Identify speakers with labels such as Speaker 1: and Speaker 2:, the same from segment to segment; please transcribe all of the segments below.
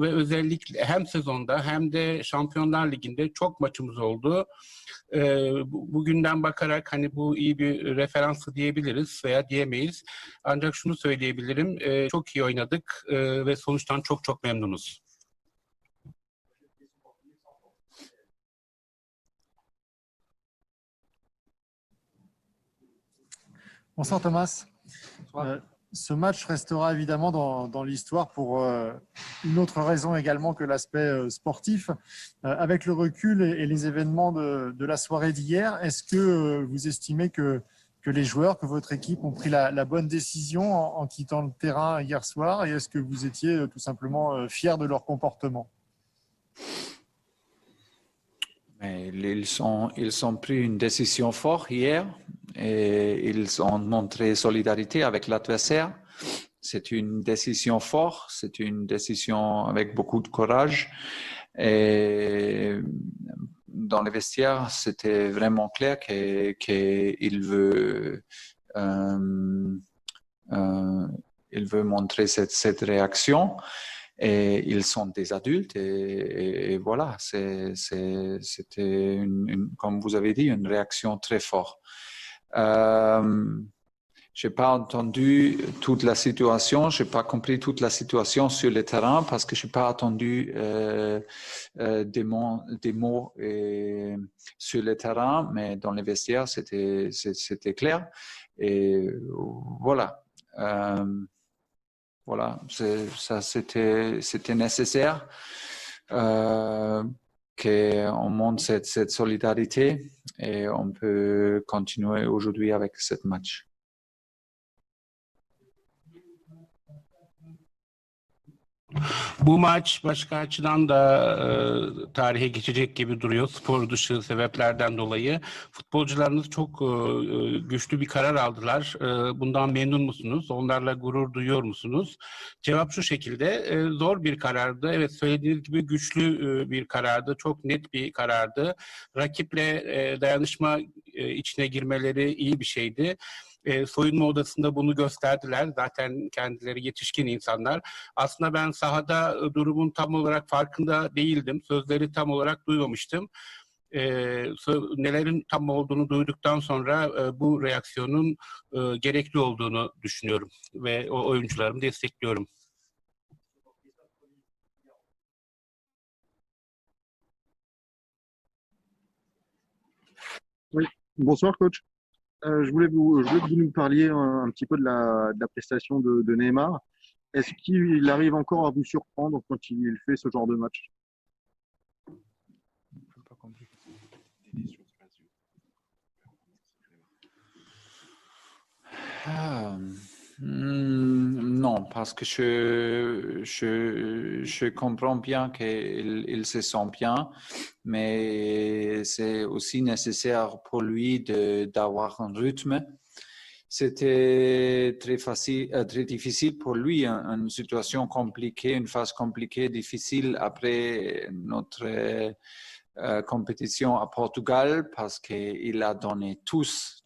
Speaker 1: ve özellikle hem sezonda hem de Şampiyonlar Ligi'nde çok maçımız oldu. Bugünden bakarak hani bu iyi bir referansı diyebiliriz veya diyemeyiz. Ancak şunu söyleyebilirim, çok iyi oynadık ve sonuçtan çok çok memnunuz.
Speaker 2: Bonsoir Thomas. Ce match restera évidemment dans l'histoire pour une autre raison également que l'aspect sportif. Avec le recul et les événements de la soirée d'hier, est-ce que vous estimez que les joueurs, que votre équipe ont pris la bonne décision en quittant le terrain hier soir, et est-ce que vous étiez tout simplement fiers de leur comportement?
Speaker 3: Ils ont pris une décision forte hier et ils ont montré solidarité avec l'adversaire. C'est une décision forte, c'est une décision avec beaucoup de courage. Et dans les vestiaires, c'était vraiment clair qu'il veut montrer cette réaction. Et ils sont des adultes et voilà, c'était comme vous avez dit, une réaction très forte. J'ai pas entendu toute la situation, j'ai pas compris toute la situation sur le terrain parce que j'ai pas entendu des mots sur le terrain, mais dans les vestiaires c'était clair et voilà. Voilà, ça c'était nécessaire qu'on montre cette solidarité et on peut continuer aujourd'hui avec ce match.
Speaker 1: Bu maç başka açıdan da tarihe geçecek gibi duruyor spor dışı sebeplerden dolayı. Futbolcularınız çok güçlü bir karar aldılar. Bundan memnun musunuz? Onlarla gurur duyuyor musunuz? Cevap şu şekilde, zor bir karardı. Evet, söylediğiniz gibi güçlü bir karardı. Çok net bir karardı. Rakiple dayanışma içine girmeleri iyi bir şeydi. Soyunma odasında bunu gösterdiler. Zaten kendileri yetişkin insanlar. Aslında ben sahada durumun tam olarak farkında değildim. Sözleri tam olarak duymamıştım. Nelerin tam olduğunu duyduktan sonra bu reaksiyonun gerekli olduğunu düşünüyorum ve o oyuncularımı destekliyorum.
Speaker 4: Oui, bonsoir coach. Je voulais que vous nous parliez un petit peu de la prestation de Neymar. Est-ce qu'il arrive encore à vous surprendre quand il fait ce genre de match?
Speaker 3: Non, parce que je comprends bien qu'il se sent bien, mais c'est aussi nécessaire pour lui d'avoir un rythme. C'était très difficile pour lui, une situation compliquée, une phase compliquée, difficile après notre compétition à Portugal parce qu'il a donné tous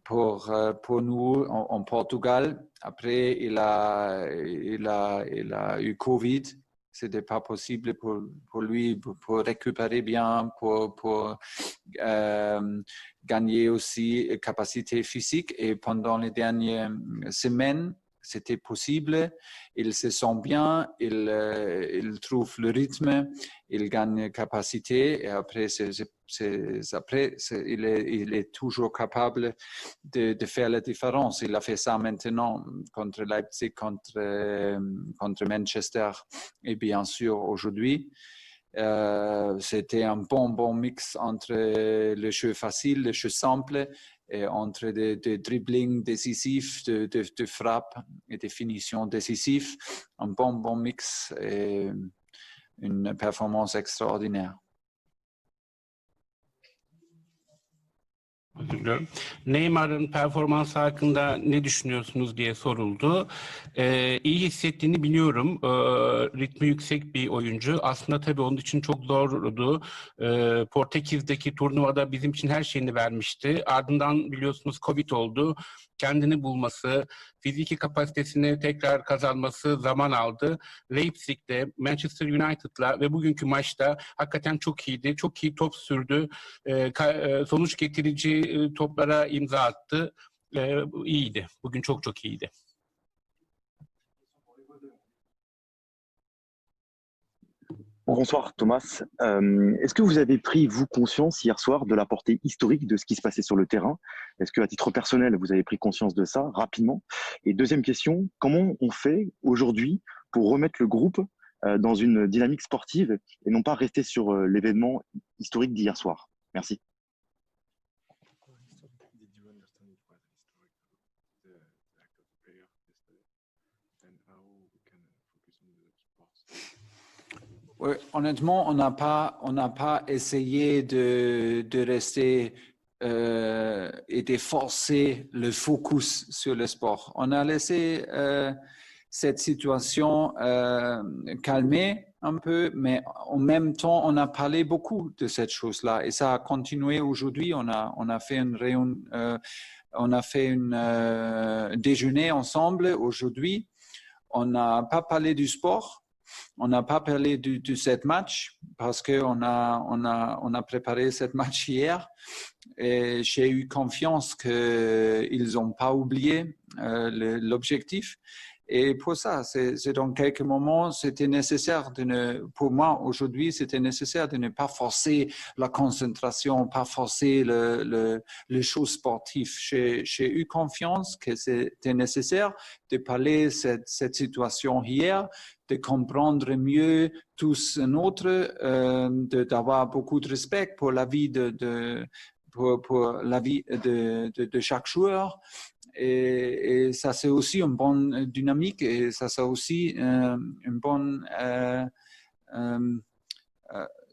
Speaker 3: pour nous en Portugal. Après, il a eu Covid. C'était pas possible pour lui pour récupérer bien, pour gagner aussi capacité physique. Et pendant les dernières semaines, c'était possible. Il se sent bien, il trouve le rythme, il gagne capacité. Et après, il est toujours capable de faire la différence. Il a fait ça maintenant contre Leipzig, contre Manchester et bien sûr aujourd'hui. C'était un bon mix entre le jeu facile, le jeu simple, et entre des dribblings décisifs, de frappe et de finitions décisives. Un bon mix et une performance extraordinaire.
Speaker 1: Neymar'ın performansı hakkında ne düşünüyorsunuz diye soruldu. İyi hissettiğini biliyorum. Ritmi yüksek bir oyuncu. Aslında tabii onun için çok zordu. Portekiz'deki turnuvada bizim için her şeyini vermişti. Ardından biliyorsunuz Covid oldu. kendini bulması, fiziki kapasitesini tekrar kazanması zaman aldı. Leipzig'te, Manchester United'la ve bugünkü maçta hakikaten çok iyiydi. Çok iyi top sürdü. Sonuç getirici toplara imza attı. İyiydi. Bugün çok çok iyiydi.
Speaker 5: Bonsoir Thomas. Est-ce que vous avez pris, vous, conscience hier soir de la portée historique de ce qui se passait sur le terrain? Est-ce qu'à titre personnel, vous avez pris conscience de ça rapidement? Et deuxième question, comment on fait aujourd'hui pour remettre le groupe dans une dynamique sportive et non pas rester sur l'événement historique d'hier soir? Merci.
Speaker 3: Oui, honnêtement, on n'a pas essayé de rester et de forcer le focus sur le sport. On a laissé cette situation calmer un peu, mais en même temps, on a parlé beaucoup de cette chose-là et ça a continué aujourd'hui. On a fait une réunion, on a fait une déjeuner ensemble aujourd'hui. On n'a pas parlé du sport. On n'a pas parlé de cette match parce qu'on a préparé cette match hier et j'ai eu confiance qu'ils n'ont pas oublié l'objectif. Et pour ça, c'est dans quelques moments, c'était nécessaire pour moi aujourd'hui, c'était nécessaire de ne pas forcer la concentration, pas forcer les choses sportives. J'ai eu confiance que c'était nécessaire de parler de cette situation hier, de comprendre mieux tous notre, d'avoir beaucoup de respect pour la vie pour la vie de chaque joueur. Et ça, c'est aussi une bonne dynamique et ça, c'est aussi une bonne...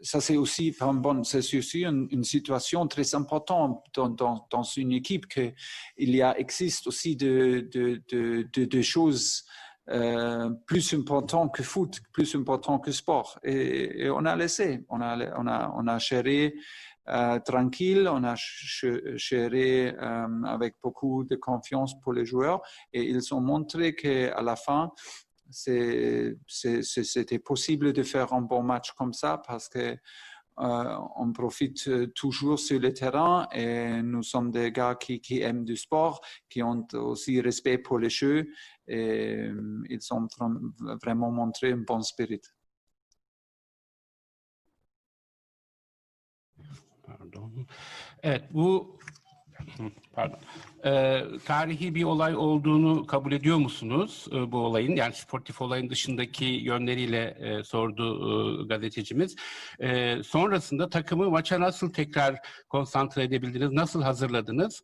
Speaker 3: ça, c'est aussi une situation très importante dans une équipe qu'il existe aussi de choses plus importantes que foot, plus importantes que sport. Et on a laissé, on a géré tranquille, on a géré avec beaucoup de confiance pour les joueurs et ils ont montré qu'à la fin, c'était possible de faire un bon match comme ça parce que on profite toujours sur le terrain et nous sommes des gars qui aiment du sport, qui ont aussi respect pour les jeux et ils ont vraiment montré un bon spirit.
Speaker 1: Pardon. Evet, tarihi bir olay olduğunu kabul ediyor musunuz bu olayın? Yani sportif olayın dışındaki yönleriyle sordu gazetecimiz. Sonrasında takımı maça nasıl tekrar konsantre edebildiniz? Nasıl hazırladınız?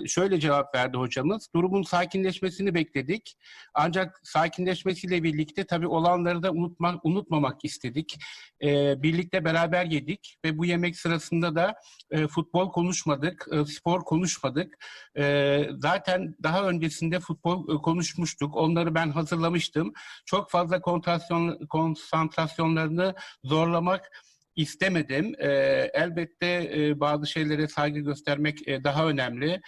Speaker 1: Şöyle cevap verdi hocamız. Durumun sakinleşmesini bekledik. Ancak sakinleşmesiyle birlikte tabii olanları da unutmamak istedik. Birlikte beraber yedik ve bu yemek sırasında da futbol konuşmadık, spor konuşmadık. Zaten daha öncesinde futbol konuşmuştuk. Onları ben hazırlamıştım. Çok fazla konsantrasyonlarını zorlamak istemedim. Elbette bazı şeylere saygı göstermek daha önemli.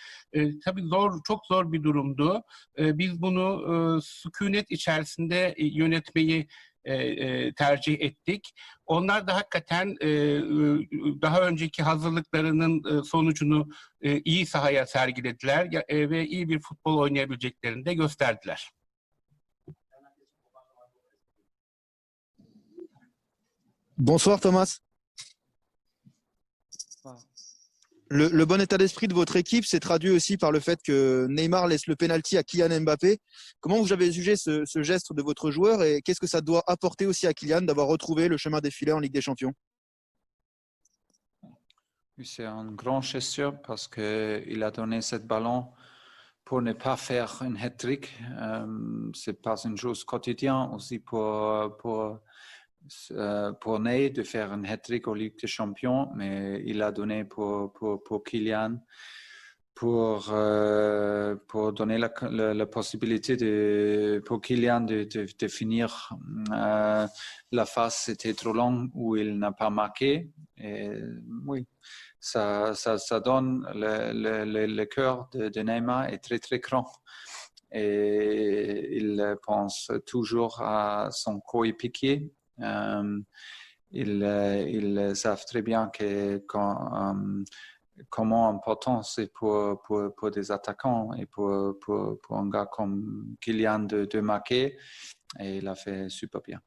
Speaker 1: Tabii çok zor bir durumdu. Biz bunu sükunet içerisinde yönetmeyi tercih ettik. Onlar da hakikaten daha önceki hazırlıklarının sonucunu iyi sahaya sergilediler ve iyi bir futbol oynayabileceklerini de gösterdiler.
Speaker 6: Bonsoir Thomas. Le bon état d'esprit de votre équipe s'est traduit aussi par le fait que Neymar laisse le penalty à Kylian Mbappé. Comment vous avez jugé ce geste de votre joueur et qu'est-ce que ça doit apporter aussi à Kylian d'avoir retrouvé le chemin des filets en Ligue des Champions?
Speaker 3: C'est un grand gestion parce qu'il a donné ce ballon pour ne pas faire un hat-trick. Ce n'est pas une chose quotidienne aussi pour Ney de faire un hat-trick en Ligue des Champions, mais il a donné pour Kylian pour donner la possibilité pour Kylian de finir la phase. C'était trop long où il n'a pas marqué Et oui, ça donne le cœur de Neymar est très, très grand. Et il pense toujours à son coéquipier. Ils savent très bien comment important c'est pour des attaquants et pour un gars comme Kylian de marquer. Et il a fait super bien.